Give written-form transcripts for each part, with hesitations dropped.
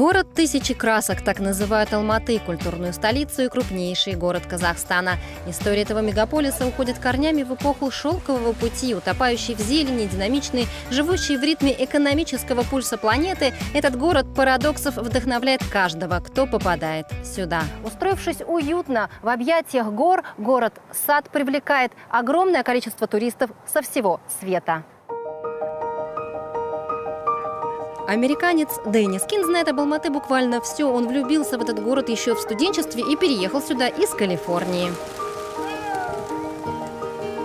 Город тысячи красок, так называют Алматы, культурную столицу и крупнейший город Казахстана. История этого мегаполиса уходит корнями в эпоху шелкового пути, утопающий в зелени, динамичный, живущий в ритме экономического пульса планеты. Этот город парадоксов вдохновляет каждого, кто попадает сюда. Устроившись уютно в объятиях гор, город-сад привлекает огромное количество туристов со всего света. Американец Деннис Кин знает об Алматы буквально все. Он влюбился в этот город еще в студенчестве и переехал сюда из Калифорнии.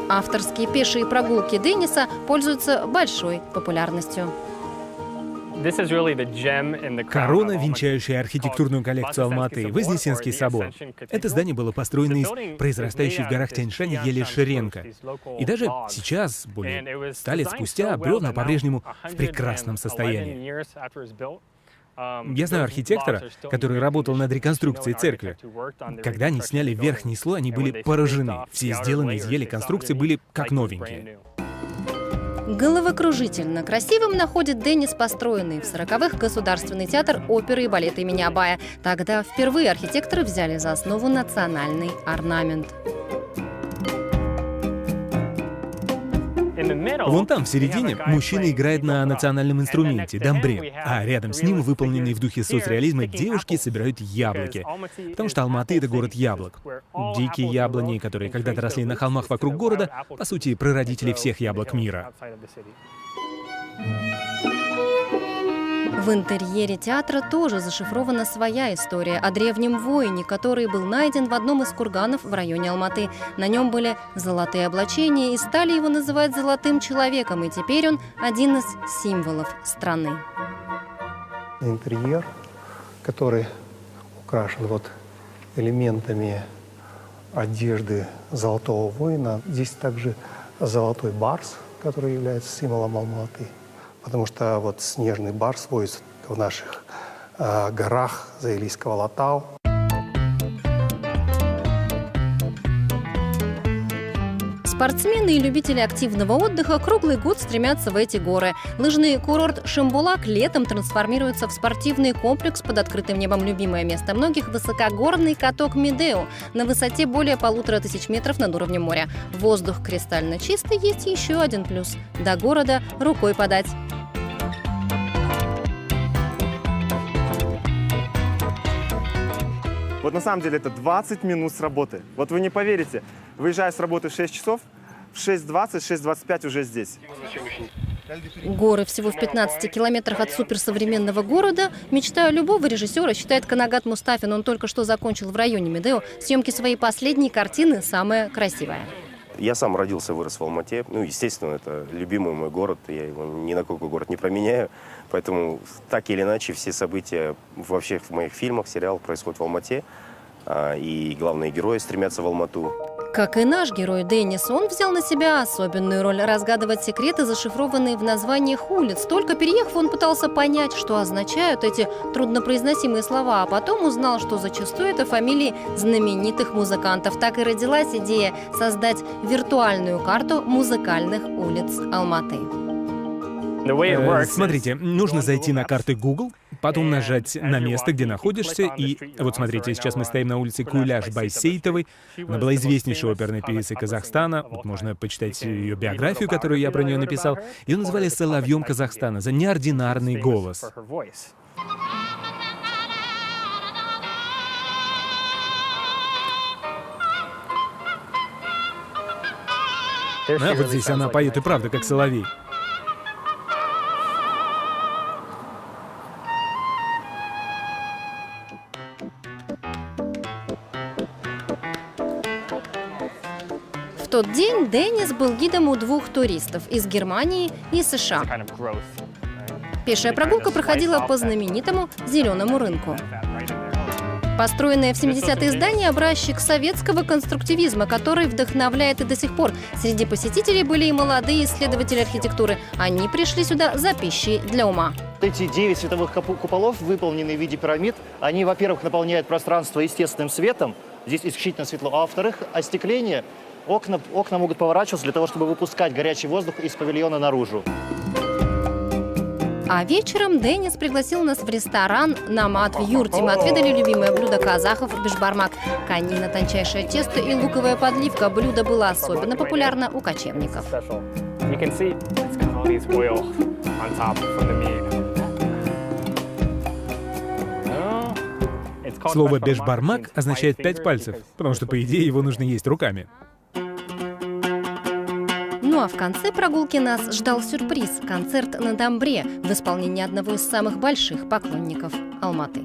Авторские пешие прогулки Денниса пользуются большой популярностью. Корона, венчающая архитектурную коллекцию Алматы, Вознесенский собор. Это здание было построено из произрастающей в горах Тянь-Шань ели шеренка. И даже сейчас, более 100 лет спустя, бревна по-прежнему в прекрасном состоянии. Я знаю архитектора, который работал над реконструкцией церкви. Когда они сняли верхний слой, они были поражены. Все сделанные из ели конструкции были как новенькие. Головокружительно красивым находит Деннис построенный в 40-х Государственный театр оперы и балета имени Абая. Тогда впервые архитекторы взяли за основу национальный орнамент. Вон там, в середине, мужчина играет на национальном инструменте – дамбре, а рядом с ним, выполненные в духе соцреализма, девушки собирают яблоки. Потому что Алматы – это город яблок. Дикие яблони, которые когда-то росли на холмах вокруг города, по сути, прародители всех яблок мира. В интерьере театра тоже зашифрована своя история о древнем воине, который был найден в одном из курганов в районе Алматы. На нем были золотые облачения, и стали его называть «золотым человеком», и теперь он один из символов страны. Интерьер, который украшен элементами одежды золотого воина. Здесь также золотой барс, который является символом Алматы. Потому что снежный барс водится в наших горах Заилийского Алатау. Спортсмены и любители активного отдыха круглый год стремятся в эти горы. Лыжный курорт Шимбулак летом трансформируется в спортивный комплекс под открытым небом. Любимое место многих – высокогорный каток Медео на высоте более 1500 метров над уровнем моря. Воздух кристально чистый, есть еще один плюс – до города рукой подать. На самом деле это 20 минут с работы. Вы не поверите, выезжаю с работы в 6 часов, в 6:20, 6:25 уже здесь. Горы всего в 15 километрах от суперсовременного города. Мечта любого режиссера, считает Канагат Мустафин. Он только что закончил в районе Медео съемки своей последней картины «Самая красивая». Я сам родился, вырос в Алмате. Естественно, это любимый мой город. Я его ни на какой город не променяю. Поэтому так или иначе все события вообще в моих фильмах, сериалах происходят в Алмате. И главные герои стремятся в Алмату. Как и наш герой Деннис, он взял на себя особенную роль – разгадывать секреты, зашифрованные в названиях улиц. Только переехав, он пытался понять, что означают эти труднопроизносимые слова, а потом узнал, что зачастую это фамилии знаменитых музыкантов. Так и родилась идея создать виртуальную карту музыкальных улиц Алматы. Смотрите, нужно зайти на карты Google, потом нажать на место, где находишься, и смотрите, сейчас мы стоим на улице Куйляш-Байсейтовой. Она была известнейшей оперной певицей Казахстана. Можно почитать ее биографию, которую я про нее написал. Ее называли «Соловьем Казахстана» за неординарный голос. Здесь она поет и правда как соловей. В тот день Деннис был гидом у 2 туристов из Германии и США. Пешая прогулка проходила по знаменитому Зеленому рынку. Построенное в 70-е здание – образчик советского конструктивизма, который вдохновляет и до сих пор. Среди посетителей были и молодые исследователи архитектуры. Они пришли сюда за пищей для ума. Эти 9 световых куполов, выполненные в виде пирамид, они, во-первых, наполняют пространство естественным светом. Здесь исключительно светло. А во-вторых, остекление. Окна могут поворачиваться для того, чтобы выпускать горячий воздух из павильона наружу. А вечером Денис пригласил нас в ресторан «Намат» в юрте. Мы отведали любимое блюдо казахов – бешбармак. Конина, тончайшее тесто и луковая подливка. Блюдо было особенно популярно у кочевников. Слово «бешбармак» означает 5 пальцев, потому что, по идее, его нужно есть руками. Ну а в конце прогулки нас ждал сюрприз – концерт на дамбре в исполнении одного из самых больших поклонников Алматы.